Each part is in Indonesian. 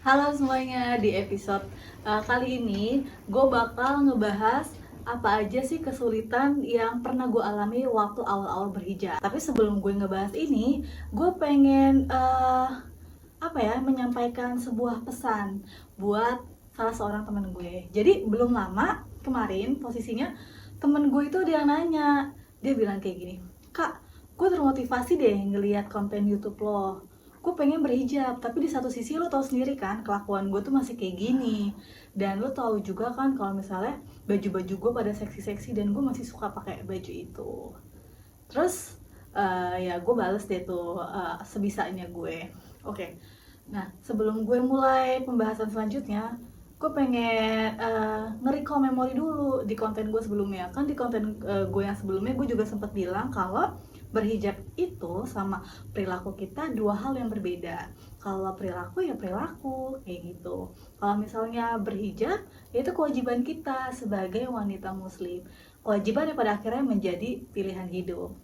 Halo semuanya, di episode kali ini gue bakal ngebahas apa aja sih kesulitan yang pernah gue alami waktu awal-awal berhijab. Tapi sebelum gue ngebahas ini, gue pengen menyampaikan sebuah pesan buat salah seorang temen gue. Jadi belum lama kemarin posisinya temen gue itu ada yang nanya, dia bilang kayak gini, "Kak, gue termotivasi deh ngelihat konten YouTube lo. Gue pengen berhijab, tapi di satu sisi lo tau sendiri kan kelakuan gue tuh masih kayak gini, dan lo tau juga kan kalau misalnya baju-baju gue pada seksi-seksi dan gue masih suka pakai baju itu." Terus ya gue bales deh tuh sebisanya gue. Oke. Nah, sebelum gue mulai pembahasan selanjutnya, gue pengen nge-recall memori dulu di konten gue sebelumnya. Kan di konten gue yang sebelumnya gue juga sempat bilang kalau berhijab itu sama perilaku kita dua hal yang berbeda. Kalau perilaku ya perilaku, kayak gitu. Kalau misalnya berhijab, ya itu kewajiban kita sebagai wanita muslim. Kewajiban yang pada akhirnya menjadi pilihan hidup.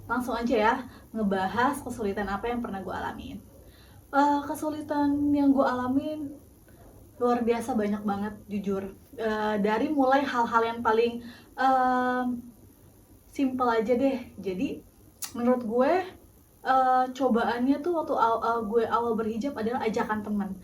Langsung aja ya, ngebahas kesulitan apa yang pernah gue alamin. Kesulitan yang gue alamin luar biasa banyak banget, jujur. Dari mulai hal-hal yang paling simple aja deh. Jadi menurut gue cobaannya tuh waktu gue awal berhijab adalah ajakan teman.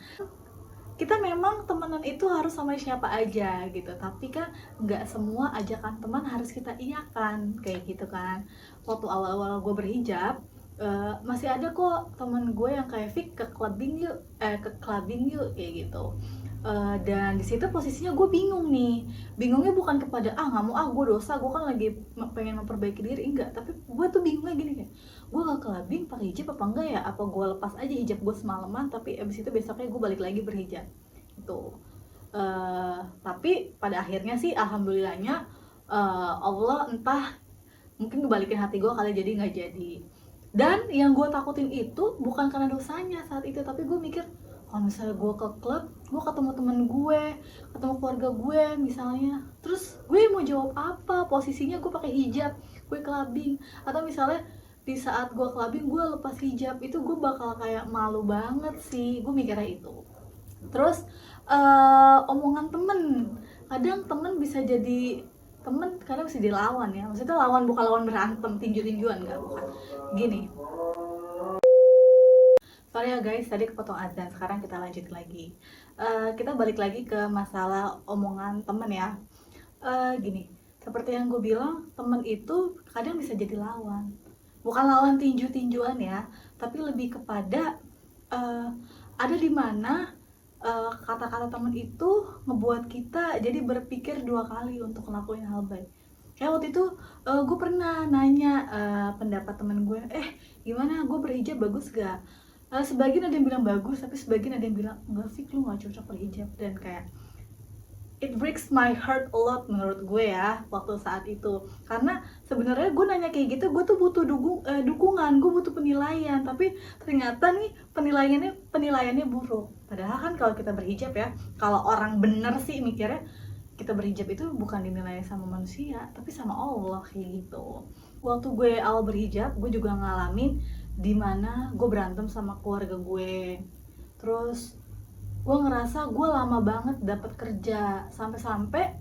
Kita memang temenan itu harus sama siapa aja gitu, tapi kan nggak semua ajakan teman harus kita iakan kayak gitu kan. Waktu awal-awal gue berhijab, masih ada kok temen gue yang kayak Fik ke clubbing yuk kayak gitu. Dan di situ posisinya gue bingung nih, bingungnya bukan kepada nggak mau gue dosa, gue kan lagi pengen memperbaiki diri, enggak, tapi gue tuh bingungnya gini, kayak gue gak clubbing pakai hijab apa enggak ya, apa gue lepas aja hijab gue semalaman tapi abis itu besoknya gue balik lagi berhijab gitu. Tapi pada akhirnya sih alhamdulillahnya Allah entah mungkin ngebalikin hati gue kali, jadi nggak jadi. Dan yang gue takutin itu bukan karena dosanya saat itu, tapi gue mikir kalau misalnya gue ke klub, gue ketemu temen gue, ketemu keluarga gue misalnya, terus gue mau jawab apa? Posisinya gue pakai hijab, gue clubbing, atau misalnya di saat gue clubbing gue lepas hijab, itu gue bakal kayak malu banget sih, gue mikirnya itu. Terus omongan temen, kadang temen bisa jadi temen, kadang bisa dilawan ya, maksudnya lawan bukan lawan berantem tinju-tinjuan, nggak, bukan gini. Sorry ya guys, tadi kepotong azan, sekarang kita lanjut lagi. Kita balik lagi ke masalah omongan temen ya. Gini, seperti yang gue bilang, temen itu kadang bisa jadi lawan. Bukan lawan tinju-tinjuan ya, tapi lebih kepada ada di mana kata-kata temen itu ngebuat kita jadi berpikir dua kali untuk ngelakuin hal baik. Kayak waktu itu gue pernah nanya pendapat temen gue, gimana gue berhijab bagus gak? Sebagian ada yang bilang bagus, tapi sebagian ada yang bilang enggak sih, lu gak cocok berhijab. Dan kayak it breaks my heart a lot menurut gue ya waktu saat itu, karena sebenarnya gue nanya kayak gitu, gue tuh butuh dukungan, gue butuh penilaian, tapi ternyata nih penilaiannya buruk. Padahal kan kalau kita berhijab ya, kalau orang bener sih mikirnya kita berhijab itu bukan dinilai sama manusia, tapi sama Allah kayak gitu. Waktu gue awal berhijab, gue juga ngalamin dimana gue berantem sama keluarga gue. Terus gue ngerasa gue lama banget dapat kerja, sampai-sampai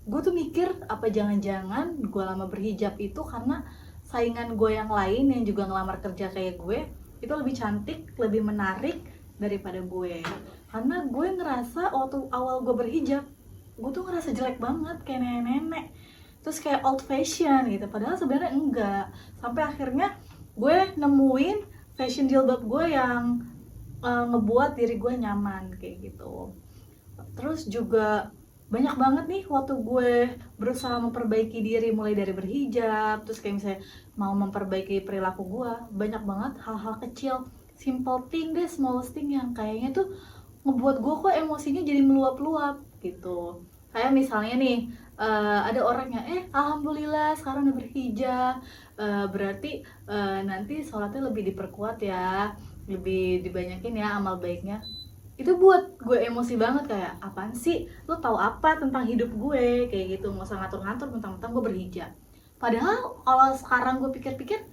gue tuh mikir apa jangan-jangan gue lama berhijab itu karena saingan gue yang lain yang juga ngelamar kerja kayak gue itu lebih cantik, lebih menarik daripada gue. Karena gue ngerasa waktu awal gue berhijab, gue tuh ngerasa jelek banget, kayak nenek-nenek, terus kayak old fashion gitu, padahal sebenarnya enggak. Sampai akhirnya gue nemuin fashion jilbab gue yang ngebuat diri gue nyaman kayak gitu. Terus juga banyak banget nih waktu gue berusaha memperbaiki diri, mulai dari berhijab, terus kayak misalnya mau memperbaiki perilaku gue, banyak banget hal-hal kecil, simple thing deh, smallest thing yang kayaknya tuh ngebuat gue kok emosinya jadi meluap-luap gitu. Kayak misalnya nih ada orangnya alhamdulillah sekarang udah berhijab, berarti nanti sholatnya lebih diperkuat ya, lebih dibanyakin ya amal baiknya. Itu buat gue emosi banget, kayak apaan sih, lo tahu apa tentang hidup gue kayak gitu, nggak usah ngatur-ngatur tentang gue berhijab. Padahal kalau sekarang gue pikir-pikir,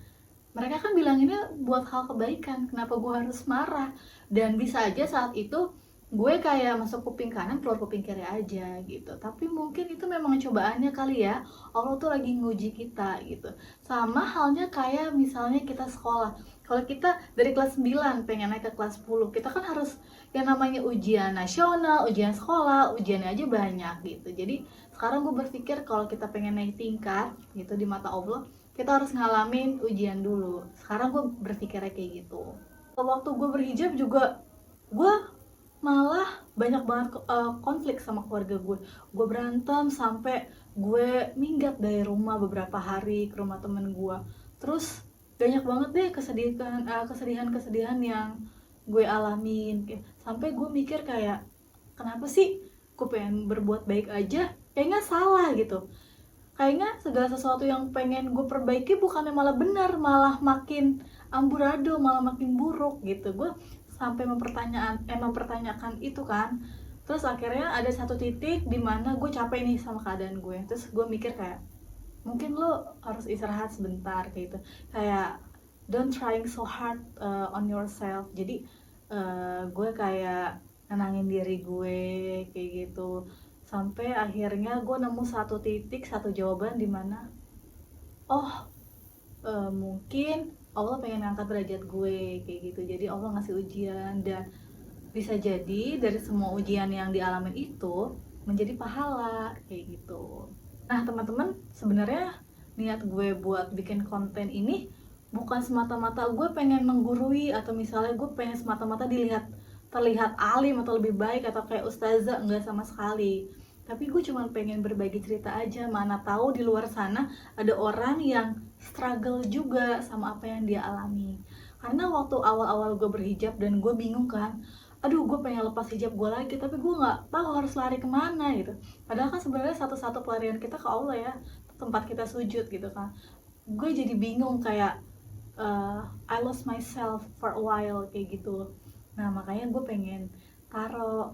mereka kan bilanginnya buat hal kebaikan, kenapa gue harus marah? Dan bisa aja saat itu gue kayak masuk kuping kanan keluar kuping kiri aja gitu. Tapi mungkin itu memang cobaannya kali ya, Allah tuh lagi nguji kita gitu. Sama halnya kayak misalnya kita sekolah, kalau kita dari kelas 9 pengen naik ke kelas 10, kita kan harus yang namanya ujian nasional, ujian sekolah, ujiannya aja banyak gitu. Jadi sekarang gue berpikir kalau kita pengen naik tingkat gitu di mata Allah, kita harus ngalamin ujian dulu. Sekarang gue berpikirnya kayak gitu. Waktu gue berhijab juga, gue malah banyak banget konflik sama keluarga gue berantem sampai gue minggat dari rumah beberapa hari ke rumah temen gue. Terus banyak banget deh kesedihan yang gue alamin, sampai gue mikir kayak kenapa sih gue pengen berbuat baik aja kayaknya salah gitu. Kayaknya segala sesuatu yang pengen gue perbaiki bukannya malah benar, malah makin amburadul, malah makin buruk gitu. Gue sampai mempertanyakan itu kan. Terus akhirnya ada satu titik di mana gue capek nih sama keadaan gue. Terus gue mikir kayak mungkin lo harus istirahat sebentar kayak gitu. Kayak don't trying so hard on yourself. Jadi gue kayak nenangin diri gue kayak gitu, sampai akhirnya gue nemu satu titik, satu jawaban di mana oh mungkin Allah pengen ngangkat derajat gue kayak gitu. Jadi Allah ngasih ujian, dan bisa jadi dari semua ujian yang dialamin itu menjadi pahala kayak gitu. Nah teman-teman, sebenarnya niat gue buat bikin konten ini bukan semata-mata gue pengen menggurui, atau misalnya gue pengen semata-mata terlihat alim atau lebih baik atau kayak ustazah, enggak sama sekali. Tapi gue cuma pengen berbagi cerita aja, mana tahu di luar sana ada orang yang struggle juga sama apa yang dia alami. Karena waktu awal-awal gue berhijab dan gue bingung kan, aduh gue pengen lepas hijab gue lagi tapi gue nggak tahu harus lari kemana gitu. Padahal kan sebenarnya satu-satu pelarian kita ke Allah ya, tempat kita sujud gitu kan. Gue jadi bingung kayak I lost myself for a while kayak gitu. Nah makanya gue pengen taruh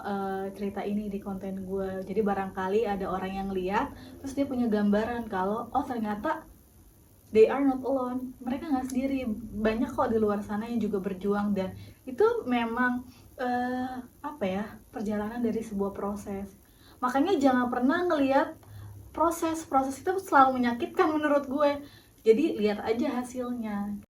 cerita ini di konten gue. Jadi barangkali ada orang yang lihat terus dia punya gambaran kalau oh ternyata they are not alone, mereka nggak sendiri, banyak kok di luar sana yang juga berjuang. Dan itu memang apa ya, perjalanan dari sebuah proses. Makanya jangan pernah ngelihat proses itu selalu menyakitkan menurut gue. Jadi lihat aja hasilnya.